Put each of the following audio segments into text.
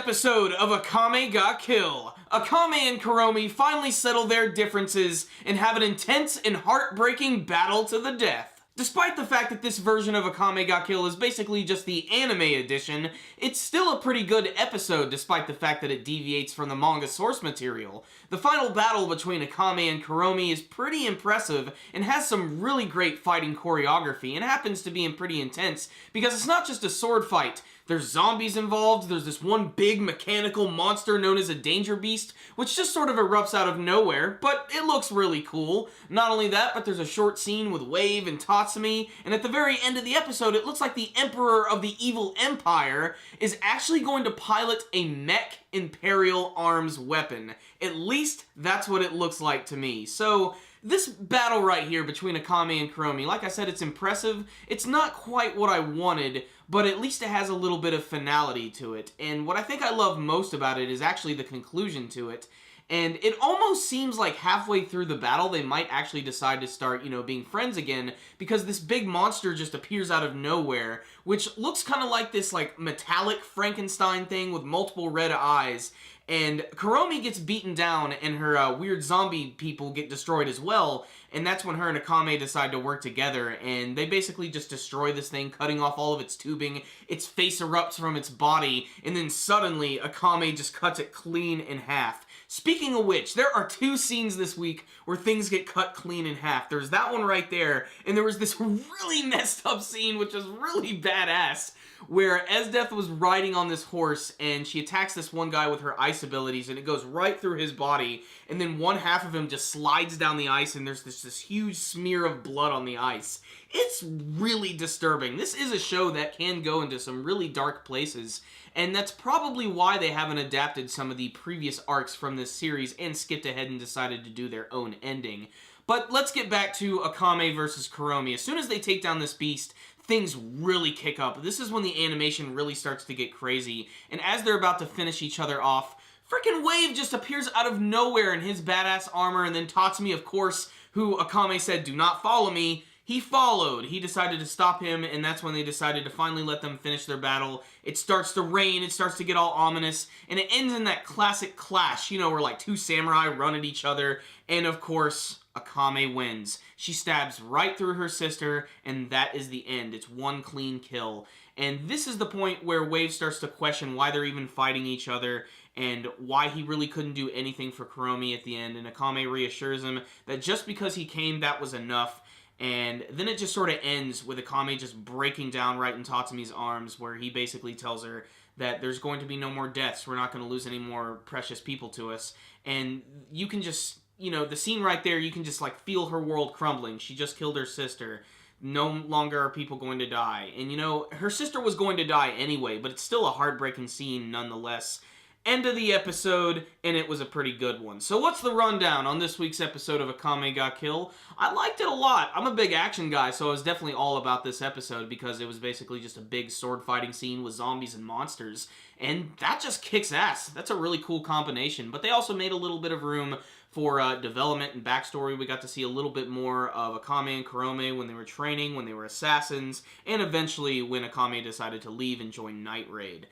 episode of Akame ga Kill. Akame and Kurome finally settle their differences and have an intense and heartbreaking battle to the death. Despite the fact that this version of Akame ga Kill is basically just the anime edition, it's still a pretty good episode despite the fact that it deviates from the manga source material. The final battle between Akame and Kurome is pretty impressive and has some really great fighting choreography and happens to be pretty intense because it's not just a sword fight. There's zombies involved, there's this one big mechanical monster known as a danger beast, which just sort of erupts out of nowhere, but it looks really cool. Not only that, but there's a short scene with Wave and Tatsumi, and at the very end of the episode, it looks like the Emperor of the Evil Empire is actually going to pilot a mech Imperial Arms weapon. At least, that's what it looks like to me. So, this battle right here between Akame and Kurome, like I said, it's impressive. It's not quite what I wanted, but at least it has a little bit of finality to it. And what I think I love most about it is actually the conclusion to it. And it almost seems like halfway through the battle, they might actually decide to start, being friends again, because this big monster just appears out of nowhere, which looks kind of like this, metallic Frankenstein thing with multiple red eyes. And Kurome gets beaten down, and her weird zombie people get destroyed as well, and that's when her and Akame decide to work together, and they basically just destroy this thing, cutting off all of its tubing, its face erupts from its body, and then suddenly Akame just cuts it clean in half. Speaking of which, there are two scenes this week where things get cut clean in half. There's that one right there, and there was this really messed up scene, which was really badass, where Esdeath was riding on this horse, and she attacks this one guy with her ice abilities, and it goes right through his body, and then one half of him just slides down the ice, and there's this huge smear of blood on the ice. It's really disturbing. This is a show that can go into some really dark places, and that's probably why they haven't adapted some of the previous arcs from this series and skipped ahead and decided to do their own ending. But let's get back to Akame versus Kurome. As soon as they take down this beast, things really kick up. This is when the animation really starts to get crazy, and as they're about to finish each other off, frickin' Wave just appears out of nowhere in his badass armor, and then Tatsumi, of course, who Akame said, "Do not follow me," he followed. He decided to stop him, and that's when they decided to finally let them finish their battle. It starts to rain, it starts to get all ominous, and it ends in that classic clash, where two samurai run at each other, and of course, Akame wins. She stabs right through her sister, and that is the end. It's one clean kill. And this is the point where Wave starts to question why they're even fighting each other, and why he really couldn't do anything for Kurome at the end, and Akame reassures him that just because he came, that was enough. And then it just sort of ends with Akame just breaking down right in Tatsumi's arms, where he basically tells her that there's going to be no more deaths, we're not going to lose any more precious people to us. And you can just, the scene right there, you can just feel her world crumbling. She just killed her sister. No longer are people going to die. And her sister was going to die anyway, but it's still a heartbreaking scene nonetheless. End of the episode, and it was a pretty good one. So what's the rundown on this week's episode of Akame ga Kill? I liked it a lot. I'm a big action guy, so I was definitely all about this episode because it was basically just a big sword fighting scene with zombies and monsters, and that just kicks ass. That's a really cool combination, but they also made a little bit of room for development and backstory. We got to see a little bit more of Akame and Kurome when they were training, when they were assassins, and eventually when Akame decided to leave and join Night Raid.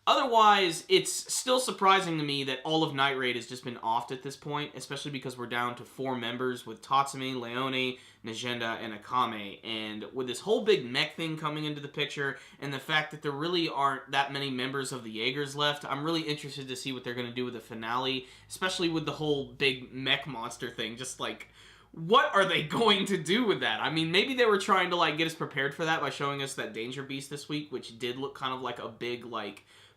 Otherwise, it's still surprising to me that all of Night Raid has just been offed at this point, especially because we're down to 4 members with Tatsumi, Leone, Najenda, and Akame. And with this whole big mech thing coming into the picture, and the fact that there really aren't that many members of the Jaegers left, I'm really interested to see what they're going to do with the finale, especially with the whole big mech monster thing. Just what are they going to do with that? I mean, maybe they were trying to get us prepared for that by showing us that danger beast this week, which did look kind of like a big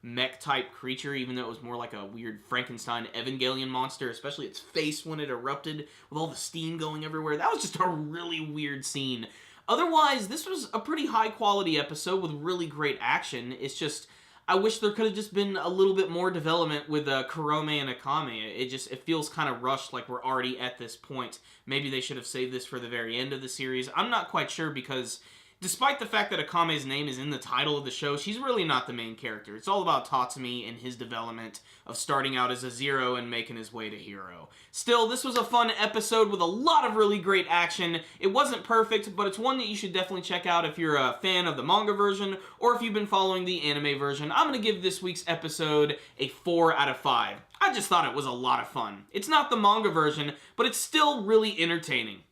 mech-type creature, even though it was more like a weird Frankenstein Evangelion monster, especially its face when it erupted, with all the steam going everywhere. That was just a really weird scene. Otherwise, this was a pretty high-quality episode with really great action. It's just, I wish there could have just been a little bit more development with Kurome and Akame. It feels kind of rushed, like we're already at this point. Maybe they should have saved this for the very end of the series. I'm not quite sure because Despite the fact that Akame's name is in the title of the show, she's really not the main character. It's all about Tatsumi and his development of starting out as a zero and making his way to hero. Still, this was a fun episode with a lot of really great action. It wasn't perfect, but it's one that you should definitely check out if you're a fan of the manga version or if you've been following the anime version. I'm going to give this week's episode a 4 out of 5. I just thought it was a lot of fun. It's not the manga version, but it's still really entertaining.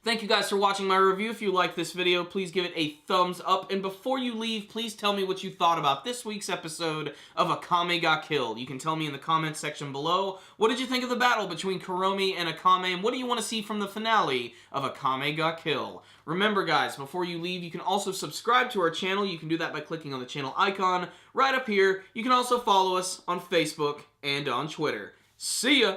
Thank you guys for watching my review. If you liked this video, please give it a thumbs up. And before you leave, please tell me what you thought about this week's episode of Akame Got Killed. You can tell me in the comments section below. What did you think of the battle between Kurome and Akame? And what do you want to see from the finale of Akame Got Killed? Remember guys, before you leave, you can also subscribe to our channel. You can do that by clicking on the channel icon right up here. You can also follow us on Facebook and on Twitter. See ya!